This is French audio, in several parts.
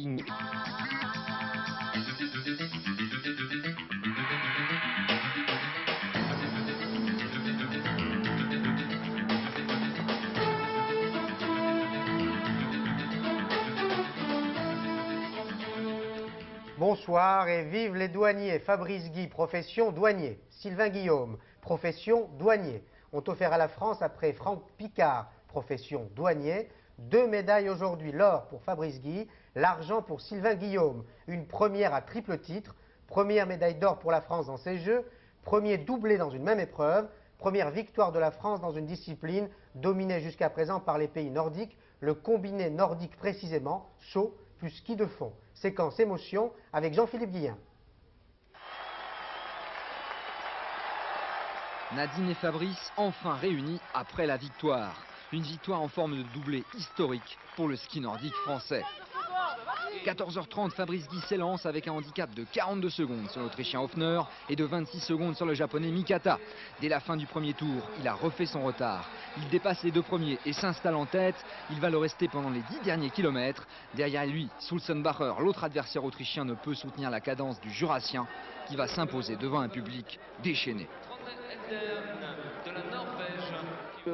Bing. Bonsoir et vive les douaniers. Fabrice Guy, profession douanier. Sylvain Guillaume, profession douanier. Ont offert à la France, après Franck Picard, profession douanier, 2 médailles aujourd'hui. L'or pour Fabrice Guy, l'argent pour Sylvain Guillaume. Une première à triple titre. Première médaille d'or pour la France dans ces Jeux. Premier doublé dans une même épreuve. Première victoire de la France dans une discipline dominée jusqu'à présent par les pays nordiques. Le combiné nordique précisément, saut plus ski de fond. Séquence émotion avec Jean-Philippe Guillen. Nadine et Fabrice enfin réunis après la victoire. Une victoire en forme de doublé historique pour le ski nordique français. 14h30, Fabrice Guy s'élance avec un handicap de 42 secondes sur l'Autrichien Hofner et de 26 secondes sur le Japonais Mikata. Dès la fin du premier tour, il a refait son retard. Il dépasse les 2 premiers et s'installe en tête. Il va le rester pendant les 10 derniers kilomètres. Derrière lui, Sulzenbacher, l'autre adversaire autrichien, ne peut soutenir la cadence du Jurassien qui va s'imposer devant un public déchaîné.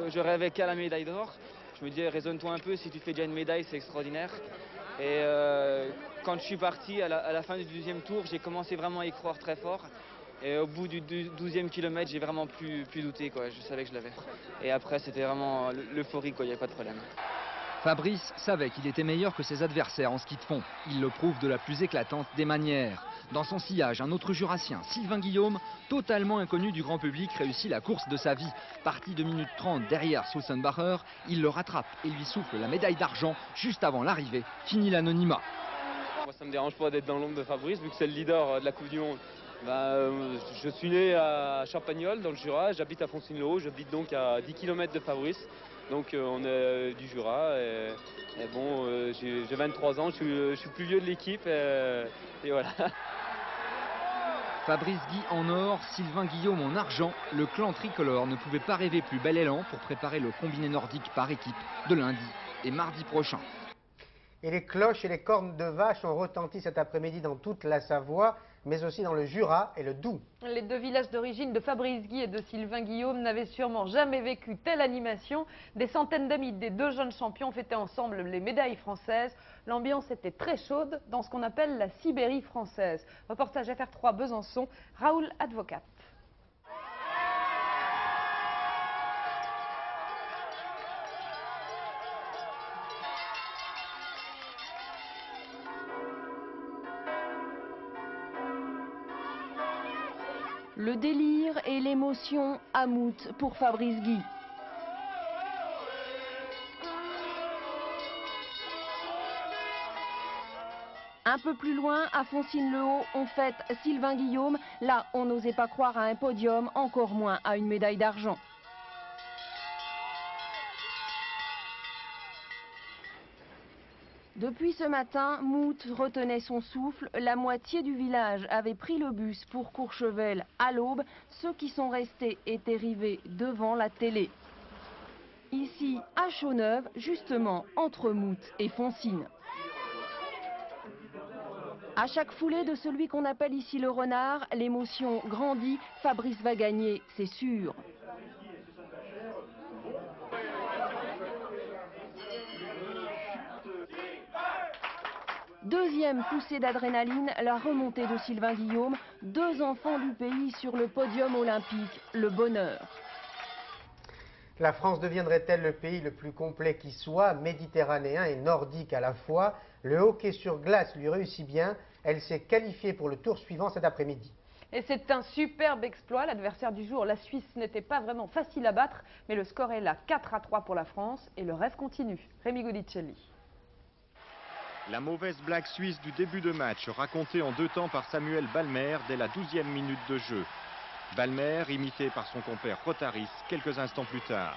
Je rêvais qu'à la médaille d'or. Je me disais, raisonne-toi un peu, si tu fais déjà une médaille, c'est extraordinaire. Et quand je suis parti, à la fin du 12e tour, j'ai commencé vraiment à y croire très fort. Et au bout du 12e kilomètre, j'ai vraiment plus douté, quoi. Je savais que je l'avais. Et après, c'était vraiment l'euphorie, quoi. Il n'y avait pas de problème. Fabrice savait qu'il était meilleur que ses adversaires en ski de fond. Il le prouve de la plus éclatante des manières. Dans son sillage, un autre Jurassien, Sylvain Guillaume, totalement inconnu du grand public, réussit la course de sa vie. Parti 2 minutes 30 derrière Sulzenbacher, il le rattrape et lui souffle la médaille d'argent juste avant l'arrivée. Fini l'anonymat. Moi, ça ne me dérange pas d'être dans l'ombre de Fabrice, vu que c'est le leader de la Coupe du Monde. Je suis né à Champagnole, dans le Jura, j'habite à Foncine-le-Haut, j'habite donc à 10 km de Fabrice. Donc on est du Jura et bon, j'ai 23 ans, je suis plus vieux de l'équipe et voilà. Fabrice Guy en or, Sylvain Guillaume en argent, le clan tricolore ne pouvait pas rêver plus bel élan pour préparer le combiné nordique par équipe de lundi et mardi prochain. Et les cloches et les cornes de vache ont retenti cet après-midi dans toute la Savoie, mais aussi dans le Jura et le Doubs. Les 2 villages d'origine de Fabrice Guy et de Sylvain Guillaume n'avaient sûrement jamais vécu telle animation. Des centaines d'amis des 2 jeunes champions fêtaient ensemble les médailles françaises. L'ambiance était très chaude dans ce qu'on appelle la Sibérie française. Reportage FR3 Besançon, Raoul Advocat. Le délire et l'émotion à Mout pour Fabrice Guy. Un peu plus loin, à Foncine-le-Haut, on fête Sylvain Guillaume. Là, on n'osait pas croire à un podium, encore moins à une médaille d'argent. Depuis ce matin, Mout retenait son souffle. La moitié du village avait pris le bus pour Courchevel à l'aube. Ceux qui sont restés étaient rivés devant la télé. Ici, à Chauneuve, justement, entre Mout et Foncine. À chaque foulée de celui qu'on appelle ici le renard, l'émotion grandit. Fabrice va gagner, c'est sûr. Deuxième poussée d'adrénaline, la remontée de Sylvain Guillaume. 2 enfants du pays sur le podium olympique, le bonheur. La France deviendrait-elle le pays le plus complet qui soit, méditerranéen et nordique à la fois? Le hockey sur glace lui réussit bien. Elle s'est qualifiée pour le tour suivant cet après-midi. Et c'est un superbe exploit. L'adversaire du jour, la Suisse, n'était pas vraiment facile à battre. Mais le score est là, 4-3 pour la France. Et le rêve continue. Rémi Godicelli. La mauvaise blague suisse du début de match, racontée en 2 temps par Samuel Balmer dès la 12e minute de jeu. Balmer, imité par son compère Rotaris quelques instants plus tard.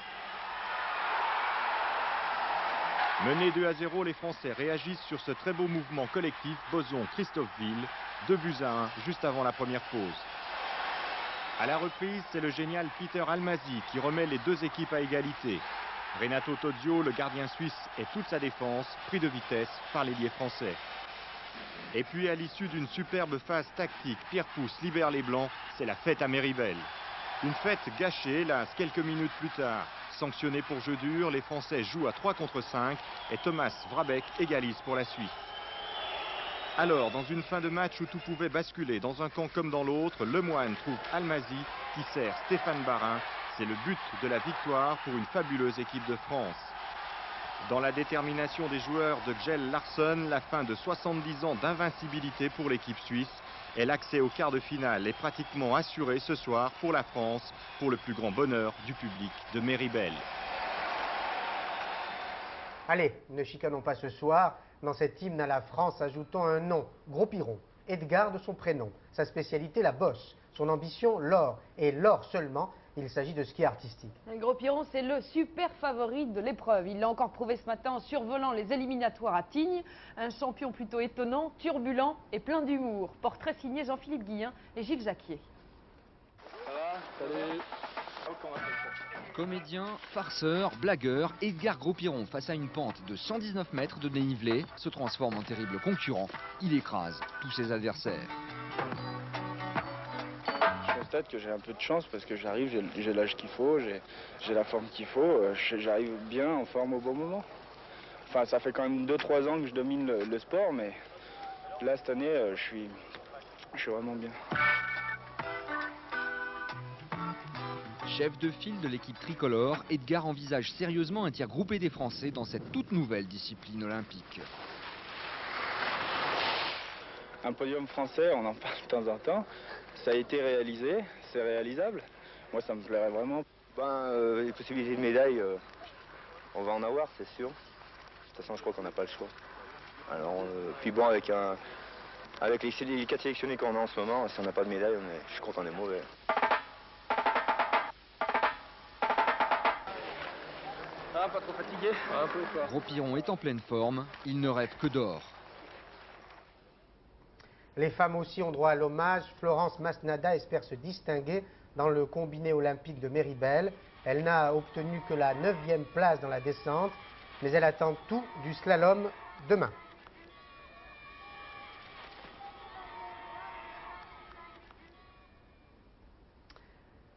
Menés 2-0, les Français réagissent sur ce très beau mouvement collectif Boson-Christopheville, 2-1 juste avant la première pause. À la reprise, c'est le génial Peter Almazy qui remet les 2 équipes à égalité. Renato Tozio, le gardien suisse, et toute sa défense, pris de vitesse par l'ailier français. Et puis à l'issue d'une superbe phase tactique, Pierre Pousse libère les Blancs, c'est la fête à Méribel. Une fête gâchée, hélas, quelques minutes plus tard. Sanctionné pour jeu dur, les Français jouent à 3 contre 5 et Thomas Vrabec égalise pour la Suisse. Alors, dans une fin de match où tout pouvait basculer dans un camp comme dans l'autre, Lemoine trouve Almazy qui sert Stéphane Barin. C'est le but de la victoire pour une fabuleuse équipe de France. Dans la détermination des joueurs de Kjell Larsson, la fin de 70 ans d'invincibilité pour l'équipe suisse et l'accès au quart de finale est pratiquement assuré ce soir pour la France, pour le plus grand bonheur du public de Méribel. Allez, ne chicanons pas ce soir. Dans cet hymne à la France, ajoutons un nom, Gros Piron. Edgar de son prénom. Sa spécialité, la bosse. Son ambition, l'or. Et l'or seulement, il s'agit de ski artistique. Le Gros Piron, c'est le super favori de l'épreuve. Il l'a encore prouvé ce matin en survolant les éliminatoires à Tignes. Un champion plutôt étonnant, turbulent et plein d'humour. Portrait signé Jean-Philippe Guillain et Gilles Jacquier. Ça va? Salut. Comédien, farceur, blagueur, Edgar Gros-Piron, face à une pente de 119 mètres de dénivelé, se transforme en terrible concurrent. Il écrase tous ses adversaires. Je constate que j'ai un peu de chance parce que j'arrive, j'ai l'âge qu'il faut, j'ai la forme qu'il faut, j'arrive bien en forme au bon moment. Enfin, ça fait quand même 2-3 ans que je domine le sport, mais là, cette année, je suis vraiment bien. Chef de file de l'équipe tricolore, Edgar envisage sérieusement un tir groupé des Français dans cette toute nouvelle discipline olympique. Un podium français, on en parle de temps en temps. Ça a été réalisé, c'est réalisable. Moi, ça me plairait vraiment. Les possibilités de médaille, on va en avoir, c'est sûr. De toute façon, je crois qu'on n'a pas le choix. Alors, puis bon, avec les 4 sélectionnés qu'on a en ce moment, si on n'a pas de médaille, je crois qu'on est mauvais. Ah, pas trop fatigué? Un peu quoi. Gros-Piron est en pleine forme, il ne rêve que d'or. Les femmes aussi ont droit à l'hommage. Florence Masnada espère se distinguer dans le combiné olympique de Méribel. Elle n'a obtenu que la 9e place dans la descente, mais elle attend tout du slalom demain.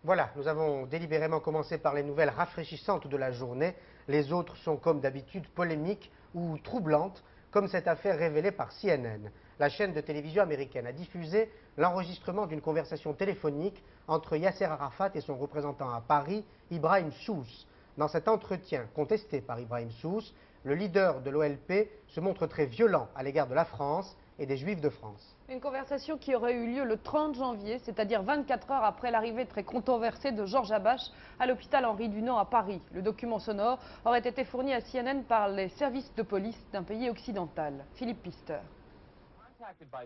Voilà, nous avons délibérément commencé par les nouvelles rafraîchissantes de la journée. Les autres sont comme d'habitude polémiques ou troublantes, comme cette affaire révélée par CNN. La chaîne de télévision américaine a diffusé l'enregistrement d'une conversation téléphonique entre Yasser Arafat et son représentant à Paris, Ibrahim Sousse. Dans cet entretien contesté par Ibrahim Sousse, le leader de l'OLP se montre très violent à l'égard de la France et des Juifs de France. Une conversation qui aurait eu lieu le 30 janvier, c'est-à-dire 24 heures après l'arrivée très controversée de Georges Habache à l'hôpital Henri Dunant à Paris. Le document sonore aurait été fourni à CNN par les services de police d'un pays occidental. Philippe Pister.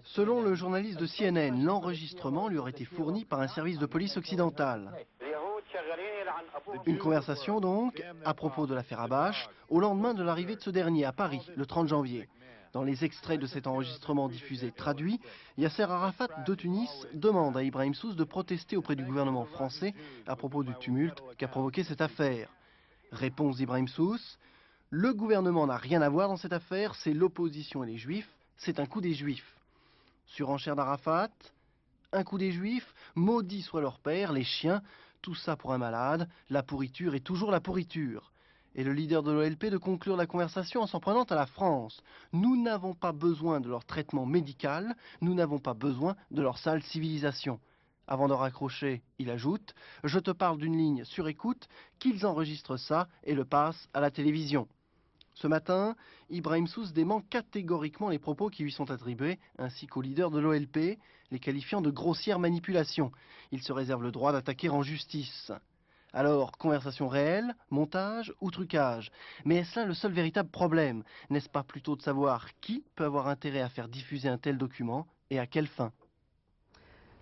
Selon le journaliste de CNN, l'enregistrement lui aurait été fourni par un service de police occidental. Une conversation donc, à propos de l'affaire Habache, au lendemain de l'arrivée de ce dernier à Paris, le 30 janvier. Dans les extraits de cet enregistrement diffusé traduit, Yasser Arafat de Tunis demande à Ibrahim Sousse de protester auprès du gouvernement français à propos du tumulte qu'a provoqué cette affaire. Réponse d'Ibrahim Sousse: le gouvernement n'a rien à voir dans cette affaire, c'est l'opposition et les juifs, c'est un coup des juifs. Surenchère d'Arafat: un coup des juifs, maudit soit leur père, les chiens, tout ça pour un malade, la pourriture est toujours la pourriture. Et le leader de l'OLP de conclure la conversation en s'en prenant à la France. Nous n'avons pas besoin de leur traitement médical, nous n'avons pas besoin de leur sale civilisation. Avant de raccrocher, il ajoute: je te parle d'une ligne sur écoute, qu'ils enregistrent ça et le passent à la télévision. Ce matin, Ibrahim Sousse dément catégoriquement les propos qui lui sont attribués, ainsi qu'au leader de l'OLP, les qualifiant de grossière manipulation. Il se réserve le droit d'attaquer en justice. Alors, conversation réelle, montage ou trucage? Mais est-ce là le seul véritable problème? N'est-ce pas plutôt de savoir qui peut avoir intérêt à faire diffuser un tel document et à quelle fin?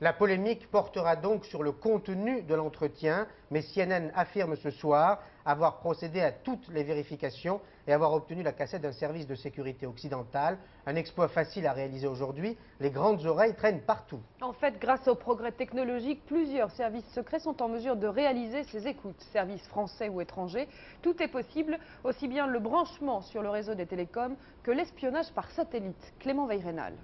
La polémique portera donc sur le contenu de l'entretien, mais CNN affirme ce soir avoir procédé à toutes les vérifications et avoir obtenu la cassette d'un service de sécurité occidental. Un exploit facile à réaliser aujourd'hui, les grandes oreilles traînent partout. En fait, grâce aux progrès technologiques, plusieurs services secrets sont en mesure de réaliser ces écoutes. Services français ou étrangers, tout est possible, aussi bien le branchement sur le réseau des télécoms que l'espionnage par satellite. Clément Veil-Rénal.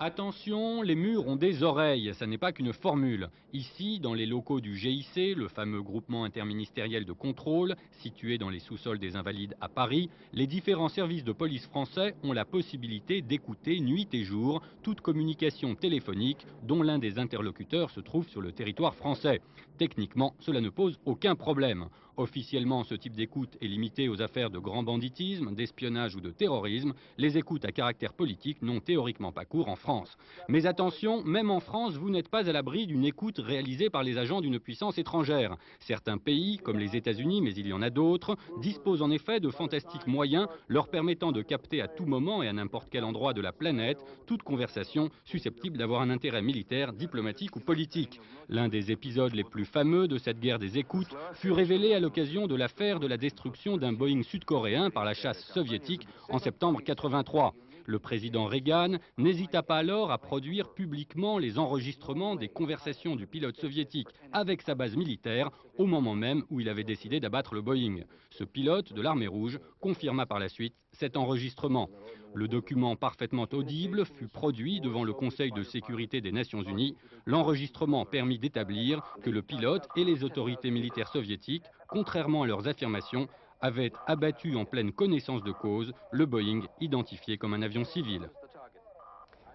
Attention, les murs ont des oreilles, ça n'est pas qu'une formule. Ici, dans les locaux du GIC, le fameux groupement interministériel de contrôle, situé dans les sous-sols des Invalides à Paris, les différents services de police français ont la possibilité d'écouter nuit et jour toute communication téléphonique dont l'un des interlocuteurs se trouve sur le territoire français. Techniquement, cela ne pose aucun problème. Officiellement, ce type d'écoute est limité aux affaires de grand banditisme, d'espionnage ou de terrorisme. Les écoutes à caractère politique n'ont théoriquement pas cours en France. Mais attention, même en France, vous n'êtes pas à l'abri d'une écoute réalisée par les agents d'une puissance étrangère. Certains pays, comme les États-Unis, mais il y en a d'autres, disposent en effet de fantastiques moyens leur permettant de capter à tout moment et à n'importe quel endroit de la planète toute conversation susceptible d'avoir un intérêt militaire, diplomatique ou politique. L'un des épisodes les plus fameux de cette guerre des écoutes fut révélé à l'occasion de l'affaire de la destruction d'un Boeing sud-coréen par la chasse soviétique en septembre 83. Le président Reagan n'hésita pas alors à produire publiquement les enregistrements des conversations du pilote soviétique avec sa base militaire au moment même où il avait décidé d'abattre le Boeing. Ce pilote de l'armée rouge confirma par la suite cet enregistrement. Le document parfaitement audible fut produit devant le Conseil de sécurité des Nations Unies. L'enregistrement permit d'établir que le pilote et les autorités militaires soviétiques, contrairement à leurs affirmations, avait abattu en pleine connaissance de cause le Boeing identifié comme un avion civil.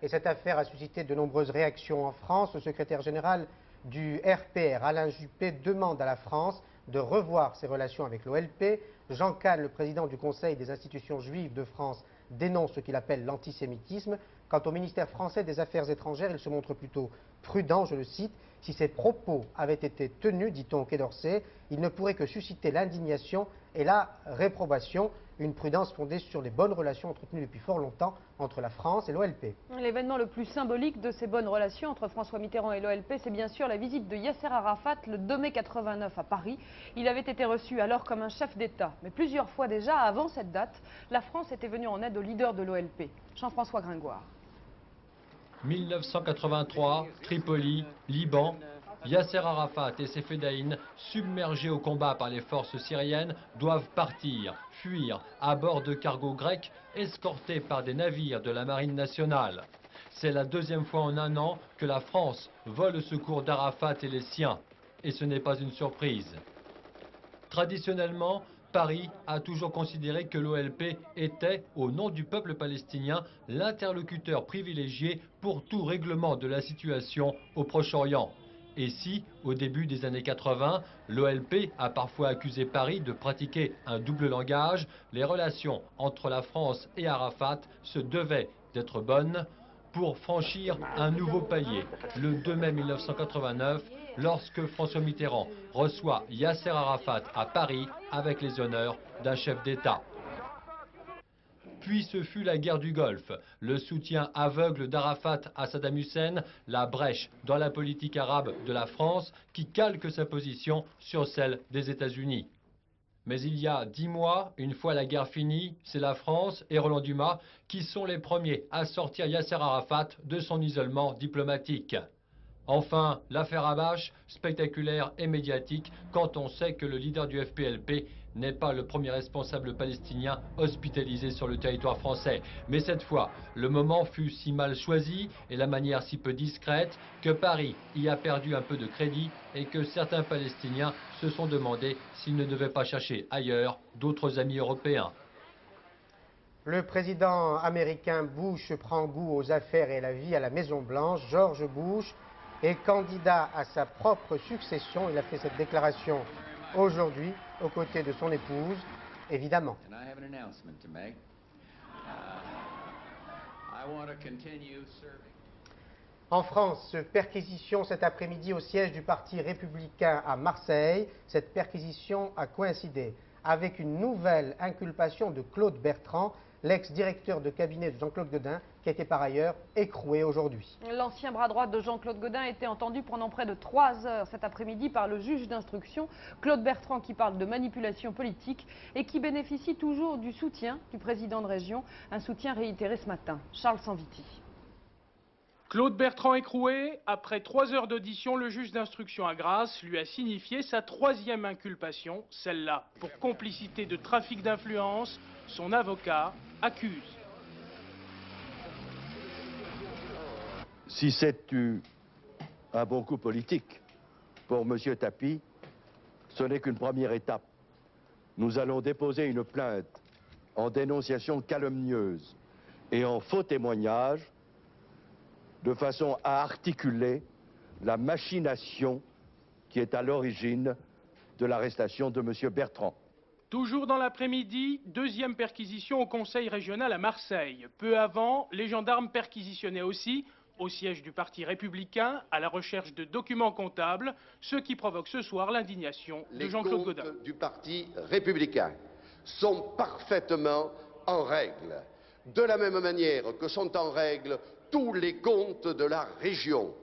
Et cette affaire a suscité de nombreuses réactions en France. Le secrétaire général du RPR, Alain Juppé, demande à la France de revoir ses relations avec l'OLP. Jean Cane, le président du Conseil des institutions juives de France, dénonce ce qu'il appelle l'antisémitisme. Quant au ministère français des Affaires étrangères, il se montre plutôt prudent, je le cite. Si ces propos avaient été tenus, dit-on au Quai d'Orsay, il ne pourrait que susciter l'indignation et la réprobation. Une prudence fondée sur les bonnes relations entretenues depuis fort longtemps entre la France et l'OLP. L'événement le plus symbolique de ces bonnes relations entre François Mitterrand et l'OLP, c'est bien sûr la visite de Yasser Arafat le 2 mai 89 à Paris. Il avait été reçu alors comme un chef d'État. Mais plusieurs fois déjà, avant cette date, la France était venue en aide aux leaders de l'OLP. Jean-François Gringoire. 1983, Tripoli, Liban. Yasser Arafat et ses fédéines, submergés au combat par les forces syriennes, doivent partir, fuir à bord de cargos grecs escortés par des navires de la marine nationale. C'est la deuxième fois en un an que la France vole au secours d'Arafat et les siens. Et ce n'est pas une surprise. Traditionnellement, Paris a toujours considéré que l'OLP était, au nom du peuple palestinien, l'interlocuteur privilégié pour tout règlement de la situation au Proche-Orient. Et si, au début des années 80, l'OLP a parfois accusé Paris de pratiquer un double langage, les relations entre la France et Arafat se devaient d'être bonnes pour franchir un nouveau palier. Le 2 mai 1989, lorsque François Mitterrand reçoit Yasser Arafat à Paris avec les honneurs d'un chef d'État. Puis ce fut la guerre du Golfe, le soutien aveugle d'Arafat à Saddam Hussein, la brèche dans la politique arabe de la France qui calque sa position sur celle des États-Unis. Mais il y a 10 mois, une fois la guerre finie, c'est la France et Roland Dumas qui sont les premiers à sortir Yasser Arafat de son isolement diplomatique. Enfin, l'affaire Habash, spectaculaire et médiatique quand on sait que le leader du FPLP n'est pas le premier responsable palestinien hospitalisé sur le territoire français. Mais cette fois, le moment fut si mal choisi et la manière si peu discrète que Paris y a perdu un peu de crédit et que certains Palestiniens se sont demandé s'ils ne devaient pas chercher ailleurs d'autres amis européens. Le président américain Bush prend goût aux affaires et à la vie à la Maison-Blanche. George Bush est candidat à sa propre succession. Il a fait cette déclaration aujourd'hui aux côtés de son épouse, évidemment. En France, perquisition cet après-midi au siège du Parti républicain à Marseille. Cette perquisition a coïncidé avec une nouvelle inculpation de Claude Bertrand, l'ex-directeur de cabinet de Jean-Claude Gaudin, qui a été par ailleurs écroué aujourd'hui. L'ancien bras droit de Jean-Claude Gaudin a été entendu pendant près de 3 heures cet après-midi par le juge d'instruction, Claude Bertrand, qui parle de manipulation politique et qui bénéficie toujours du soutien du président de région, un soutien réitéré ce matin. Charles Sanviti. Claude Bertrand écroué, après 3 heures d'audition, le juge d'instruction à Grasse lui a signifié sa 3e inculpation, celle-là pour complicité de trafic d'influence. Son avocat accuse. Si c'est un bon coup politique pour M. Tapie, ce n'est qu'une première étape. Nous allons déposer une plainte en dénonciation calomnieuse et en faux témoignage de façon à articuler la machination qui est à l'origine de l'arrestation de M. Bertrand. Toujours dans l'après-midi, 2e perquisition au Conseil régional à Marseille. Peu avant, les gendarmes perquisitionnaient aussi, au siège du Parti républicain, à la recherche de documents comptables, ce qui provoque ce soir l'indignation de Jean-Claude Gaudin. Les comptes du Parti républicain sont parfaitement en règle, de la même manière que sont en règle tous les comptes de la région.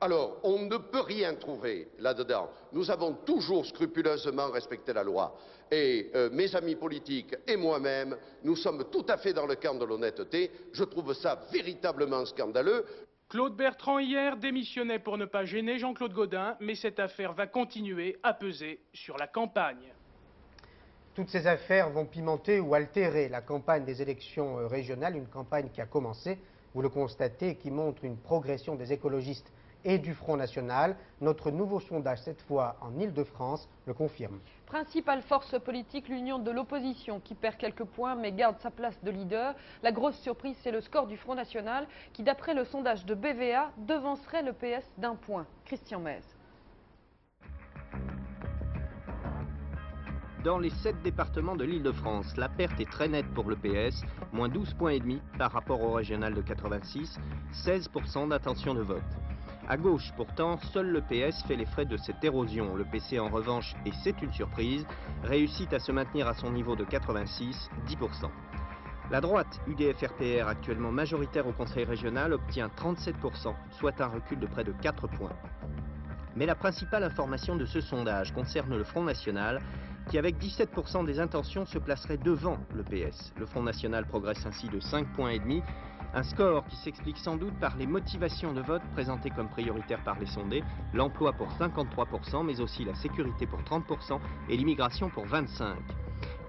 Alors, on ne peut rien trouver là-dedans. Nous avons toujours scrupuleusement respecté la loi. Et mes amis politiques et moi-même, nous sommes tout à fait dans le camp de l'honnêteté. Je trouve ça véritablement scandaleux. Claude Bertrand hier démissionnait pour ne pas gêner Jean-Claude Gaudin, mais cette affaire va continuer à peser sur la campagne. Toutes ces affaires vont pimenter ou altérer la campagne des élections régionales, une campagne qui a commencé, vous le constatez, qui montre une progression des écologistes et du Front National. Notre nouveau sondage, cette fois en Ile-de-France, le confirme. Principale force politique, l'union de l'opposition qui perd quelques points mais garde sa place de leader. La grosse surprise, c'est le score du Front National qui, d'après le sondage de BVA, devancerait le PS d'1 point. Christian Mez. Dans les 7 départements de l'Île-de-France, la perte est très nette pour le PS, moins 12,5 points par rapport au régional de 86, 16% d'intention de vote. À gauche, pourtant, seul le PS fait les frais de cette érosion. Le PC, en revanche, et c'est une surprise, réussit à se maintenir à son niveau de 86, 10%. La droite, UDF-RPR, actuellement majoritaire au Conseil régional, obtient 37%, soit un recul de près de 4 points. Mais la principale information de ce sondage concerne le Front National, qui avec 17% des intentions se placerait devant le PS. Le Front National progresse ainsi de 5,5 points, un score qui s'explique sans doute par les motivations de vote présentées comme prioritaires par les sondés, l'emploi pour 53%, mais aussi la sécurité pour 30% et l'immigration pour 25%.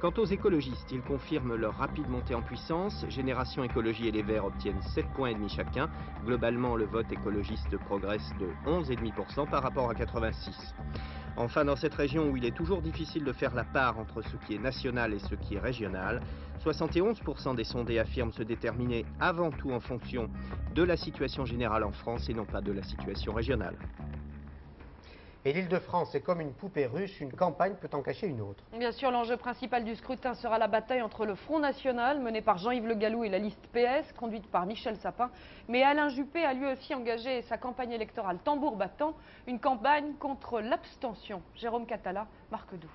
Quant aux écologistes, ils confirment leur rapide montée en puissance. Génération Écologie et les Verts obtiennent 7,5 points chacun. Globalement, le vote écologiste progresse de 11,5% par rapport à 86. Enfin, dans cette région où il est toujours difficile de faire la part entre ce qui est national et ce qui est régional, 71% des sondés affirment se déterminer avant tout en fonction de la situation générale en France et non pas de la situation régionale. Et l'Île-de-France est comme une poupée russe, une campagne peut en cacher une autre. Bien sûr, l'enjeu principal du scrutin sera la bataille entre le Front National, mené par Jean-Yves Le Gallou, et la liste PS, conduite par Michel Sapin. Mais Alain Juppé a lui aussi engagé sa campagne électorale tambour battant, une campagne contre l'abstention. Jérôme Catala, Marc Doux.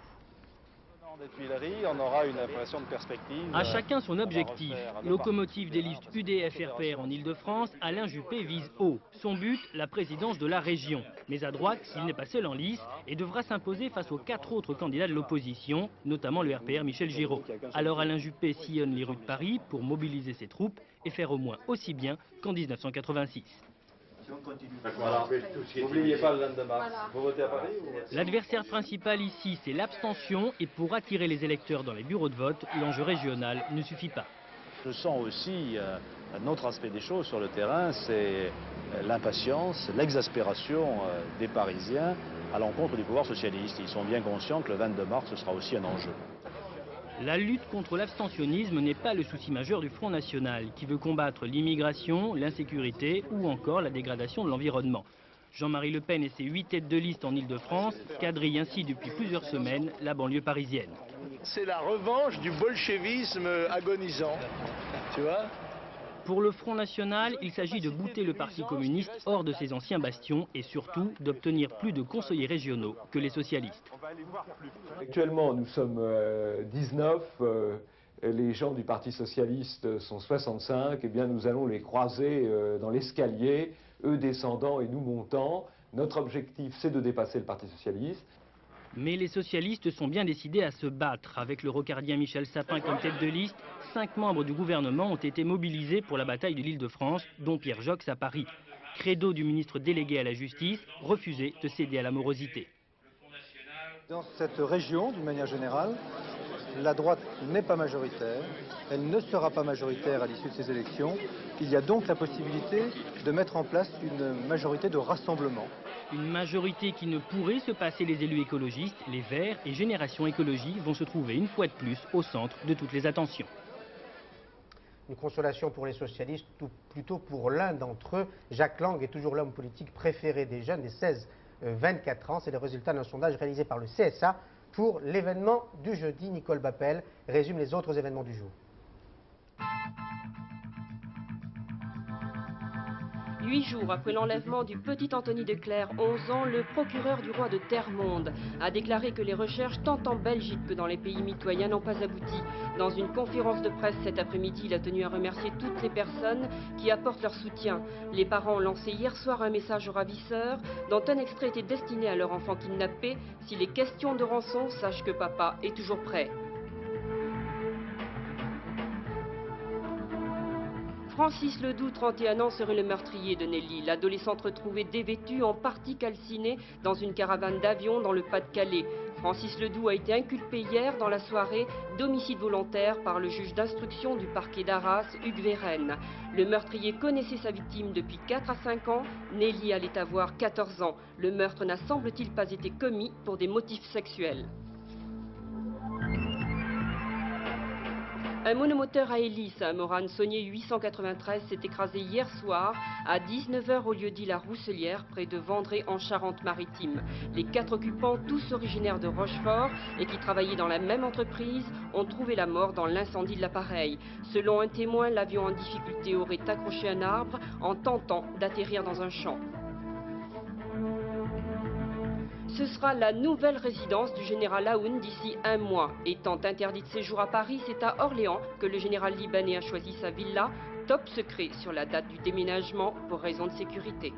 Des Tuileries, on aura une impression de perspective. À chacun son objectif. Locomotive des listes UDF-RPR en Ile-de-France, Alain Juppé vise haut. Son but, la présidence de la région. Mais à droite, il n'est pas seul en lice et devra s'imposer face aux 4 autres candidats de l'opposition, notamment le RPR Michel Giraud. Alors Alain Juppé sillonne les rues de Paris pour mobiliser ses troupes et faire au moins aussi bien qu'en 1986. Voilà. N'oubliez pas le 22 mars. Vous votez à Paris ou... L'adversaire principal ici, c'est l'abstention. Et pour attirer les électeurs dans les bureaux de vote, l'enjeu régional ne suffit pas. Je sens aussi un autre aspect des choses sur le terrain, c'est l'impatience, l'exaspération des Parisiens à l'encontre du pouvoir socialiste. Ils sont bien conscients que le 22 mars, ce sera aussi un enjeu. La lutte contre l'abstentionnisme n'est pas le souci majeur du Front National, qui veut combattre l'immigration, l'insécurité ou encore la dégradation de l'environnement. Jean-Marie Le Pen et ses 8 têtes de liste en Ile-de-France quadrillent ainsi depuis plusieurs semaines la banlieue parisienne. C'est la revanche du bolchevisme agonisant, tu vois ? Pour le Front National, il s'agit de bouter le Parti communiste hors de ses anciens bastions et surtout d'obtenir plus de conseillers régionaux que les socialistes. Actuellement, nous sommes 19. les gens du Parti Socialiste sont 65, eh bien nous allons les croiser dans l'escalier, eux descendant et nous montant. Notre objectif, c'est de dépasser le Parti Socialiste. Mais les socialistes sont bien décidés à se battre. Avec le rocardien Michel Sapin comme tête de liste, 5 membres du gouvernement ont été mobilisés pour la bataille de l'Île-de-France, dont Pierre Joxe à Paris. Credo du ministre délégué à la justice, refuser de céder à la morosité. Dans cette région, d'une manière générale, la droite n'est pas majoritaire, elle ne sera pas majoritaire à l'issue de ces élections. Il y a donc la possibilité de mettre en place une majorité de rassemblement. Une majorité qui ne pourrait se passer les élus écologistes, les Verts et Génération Écologie vont se trouver une fois de plus au centre de toutes les attentions. Une consolation pour les socialistes, ou plutôt pour l'un d'entre eux. Jacques Lang est toujours l'homme politique préféré des jeunes des 16-24 ans. C'est le résultat d'un sondage réalisé par le CSA pour l'événement du jeudi. Nicole Bappel résume les autres événements du jour. 8 jours après l'enlèvement du petit Anthony de Clèves, 11 ans, le procureur du roi de Termonde a déclaré que les recherches tant en Belgique que dans les pays mitoyens n'ont pas abouti. Dans une conférence de presse cet après-midi, il a tenu à remercier toutes les personnes qui apportent leur soutien. Les parents ont lancé hier soir un message aux ravisseurs dont un extrait était destiné à leur enfant kidnappé. S'il est question de rançon, sache que papa est toujours prêt. Francis Ledoux, 31 ans, serait le meurtrier de Nelly. L'adolescente retrouvée dévêtue, en partie calcinée, dans une caravane d'avion dans le Pas-de-Calais. Francis Ledoux a été inculpé hier dans la soirée d'homicide volontaire par le juge d'instruction du parquet d'Arras, Hugues Vérenne. Le meurtrier connaissait sa victime depuis 4 à 5 ans. Nelly allait avoir 14 ans. Le meurtre n'a semble-t-il pas été commis pour des motifs sexuels. Un monomoteur à hélice, un Morane Saunier 893, s'est écrasé hier soir à 19 h au lieu-dit La Rousselière, près de Vendré en Charente-Maritime. Les 4 occupants, tous originaires de Rochefort et qui travaillaient dans la même entreprise, ont trouvé la mort dans l'incendie de l'appareil. Selon un témoin, l'avion en difficulté aurait accroché un arbre en tentant d'atterrir dans un champ. Ce sera la nouvelle résidence du général Aoun d'ici 1 mois. Étant interdit de séjour à Paris, c'est à Orléans que le général libanais a choisi sa villa, top secret sur la date du déménagement pour raison de sécurité.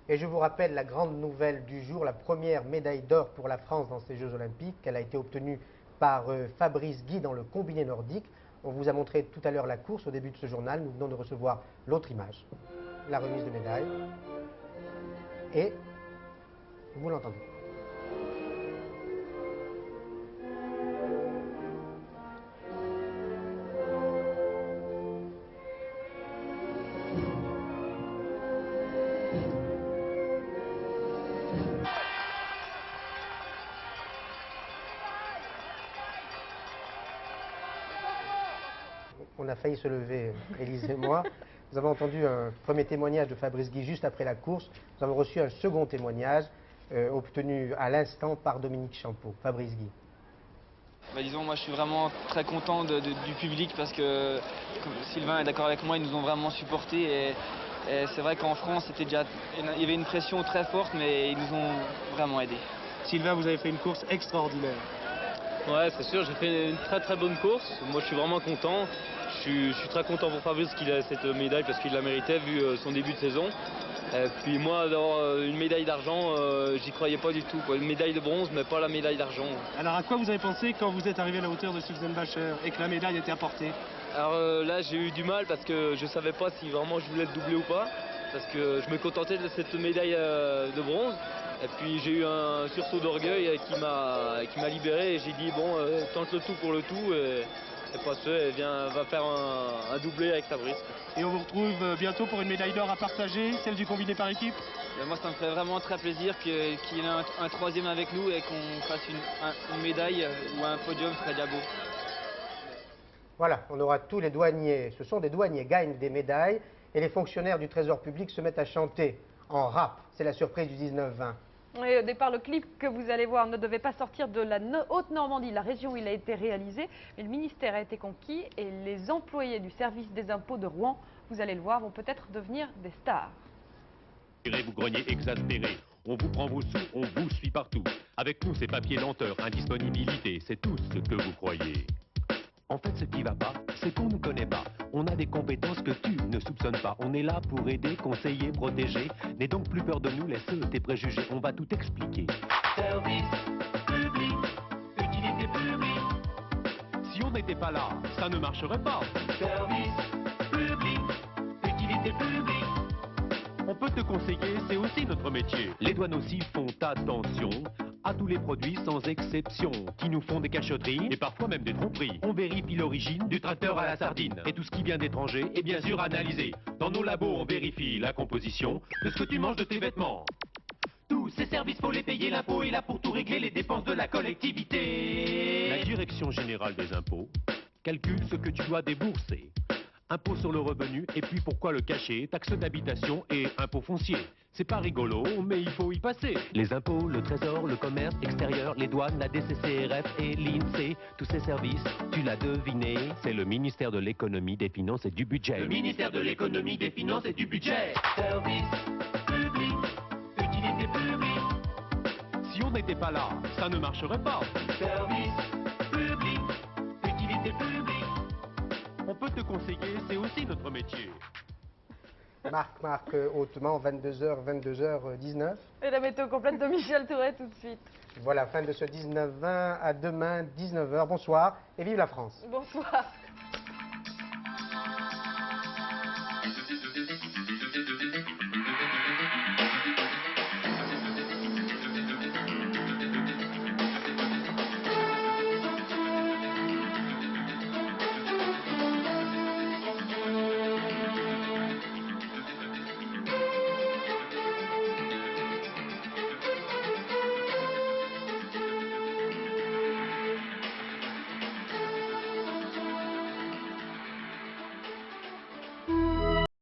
Et je vous rappelle la grande nouvelle du jour, la première médaille d'or pour la France dans ces Jeux Olympiques. Elle a été obtenue par Fabrice Guy dans le combiné nordique. On vous a montré tout à l'heure la course au début de ce journal. Nous venons de recevoir l'autre image, la remise de médaille. Et vous l'entendez. On a failli se lever, Élise et moi. Nous avons entendu un premier témoignage de Fabrice Guy juste après la course. Nous avons reçu un second témoignage obtenu à l'instant par Dominique Champeau. Fabrice Guy. Disons, moi je suis vraiment très content du public parce que Sylvain est d'accord avec moi, ils nous ont vraiment supportés et c'est vrai qu'en France il y avait une pression très forte mais ils nous ont vraiment aidés. Sylvain, vous avez fait une course extraordinaire. Ouais, c'est sûr, j'ai fait une très bonne course. Moi je suis vraiment content. Je suis très content pour Fabrice qu'il ait cette médaille parce qu'il la méritait vu son début de saison. Et puis moi, d'avoir une médaille d'argent, j'y croyais pas du tout. Une médaille de bronze, mais pas la médaille d'argent. Alors à quoi vous avez pensé quand vous êtes arrivé à la hauteur de Sulzenbacher et que la médaille était apportée? Alors là, j'ai eu du mal parce que je savais pas si vraiment je voulais le doubler ou pas. Parce que je me contentais de cette médaille de bronze. Et puis j'ai eu un sursaut d'orgueil qui m'a libéré et j'ai dit bon, tente le tout pour le tout. Et Passeux va faire un doublé avec Fabrice. Et on vous retrouve bientôt pour une médaille d'or à partager, celle du combiné par équipe? Moi ça me ferait vraiment très plaisir qu'il y ait un troisième avec nous et qu'on fasse une médaille ou un podium, ce serait déjà beau. Voilà, on aura tous les douaniers, ce sont des douaniers, gagnent des médailles et les fonctionnaires du Trésor public se mettent à chanter en rap. C'est la surprise du 19-20. Et au départ, le clip que vous allez voir ne devait pas sortir de la Haute-Normandie, la région où il a été réalisé, mais le ministère a été conquis et les employés du service des impôts de Rouen, vous allez le voir, vont peut-être devenir des stars. Vous grognez exaspéré. On vous prend vos sous, on vous suit partout. Avec nous, c'est papier lenteur, indisponibilité, c'est tout ce que vous croyez. En fait, ce qui va pas, c'est qu'on ne nous connaît pas. On a des compétences que tu ne soupçonnes pas. On est là pour aider, conseiller, protéger. N'aie donc plus peur de nous, laisse tes préjugés. On va tout expliquer. Service public, utilité publique. Si on n'était pas là, ça ne marcherait pas. Service public, utilité publique. On peut te conseiller, c'est aussi notre métier. Les douanes aussi font attention à tous les produits sans exception, qui nous font des cachotteries Et parfois même des tromperies. On vérifie l'origine du tracteur à la sardine. Et tout ce qui vient d'étranger est bien sûr analysé. Dans nos labos, on vérifie la composition de ce que tu manges de tes vêtements. Tous ces services, faut les payer, l'impôt est là pour tout régler, les dépenses de la collectivité. La Direction Générale des Impôts calcule ce que tu dois débourser. Impôt sur le revenu, et puis pourquoi le cacher, taxe d'habitation et impôt foncier. C'est pas rigolo, mais il faut y passer. Les impôts, le trésor, le commerce extérieur, les douanes, la DCCRF et l'INSEE, tous ces services, tu l'as deviné, c'est le ministère de l'économie, des finances et du budget. Le ministère de l'économie, des finances et du budget. Service public, utilité publique. Si on n'était pas là, ça ne marcherait pas. Service public, utilité publique. On peut te conseiller, c'est aussi notre métier. Marc hautement, 22h19. Et la météo complète de Michel Touret tout de suite. Voilà, fin de ce 19-20, à demain 19h. Bonsoir et vive la France. Bonsoir.